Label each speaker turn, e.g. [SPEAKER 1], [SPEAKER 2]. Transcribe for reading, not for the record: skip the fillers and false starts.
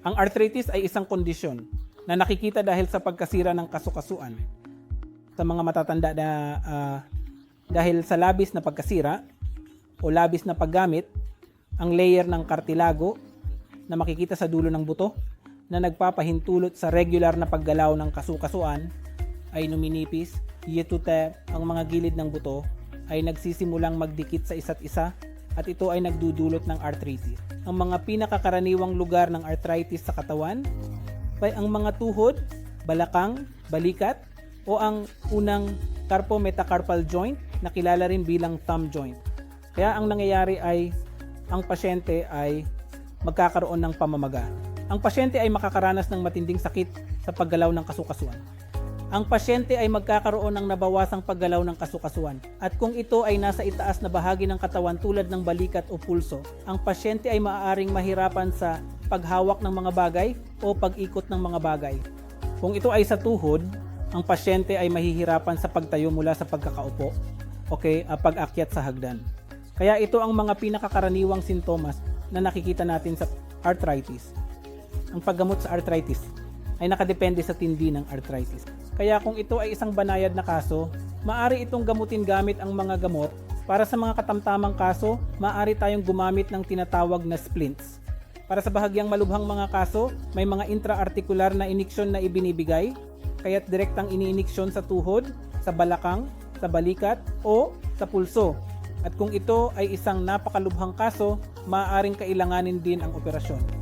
[SPEAKER 1] Ang arthritis ay isang kondisyon na nakikita dahil sa pagkasira ng kasukasuan. Sa mga matatanda na dahil sa labis na pagkasira o labis na paggamit, ang layer ng kartilago na makikita sa dulo ng buto na nagpapahintulot sa regular na paggalaw ng kasukasuan ay numinipis, yetute ang mga gilid ng buto ay nagsisimulang magdikit sa isa't isa at ito ay nagdudulot ng arthritis. Ang mga pinakakaraniwang lugar ng arthritis sa katawan ay ang mga tuhod, balakang, balikat o ang unang carpometacarpal joint na kilala rin bilang thumb joint. Kaya ang nangyayari ay ang pasyente ay magkakaroon ng pamamaga. Ang pasyente ay makakaranas ng matinding sakit sa paggalaw ng kasukasuan. Ang pasyente ay magkakaroon ng nabawasang paggalaw ng kasukasuan. At kung ito ay nasa itaas na bahagi ng katawan tulad ng balikat o pulso, ang pasyente ay maaaring mahirapan sa paghawak ng mga bagay o pag-ikot ng mga bagay. Kung ito ay sa tuhod, ang pasyente ay mahihirapan sa pagtayo mula sa pagkakaupo, pag-akyat sa hagdan. Kaya ito ang mga pinakakaraniwang sintomas na nakikita natin sa arthritis. Ang paggamot sa arthritis ay nakadepende sa tindi ng arthritis. Kaya kung ito ay isang banayad na kaso, maaari itong gamutin gamit ang mga gamot. Para sa mga katamtamang kaso, maaari tayong gumamit ng tinatawag na splints. Para sa bahagyang malubhang mga kaso, may mga intra-articular na iniksyon na ibinibigay, kaya't direktang iniiniksyon sa tuhod, sa balakang, sa balikat o sa pulso. At kung ito ay isang napakalubhang kaso, maaaring kailanganin din ang operasyon.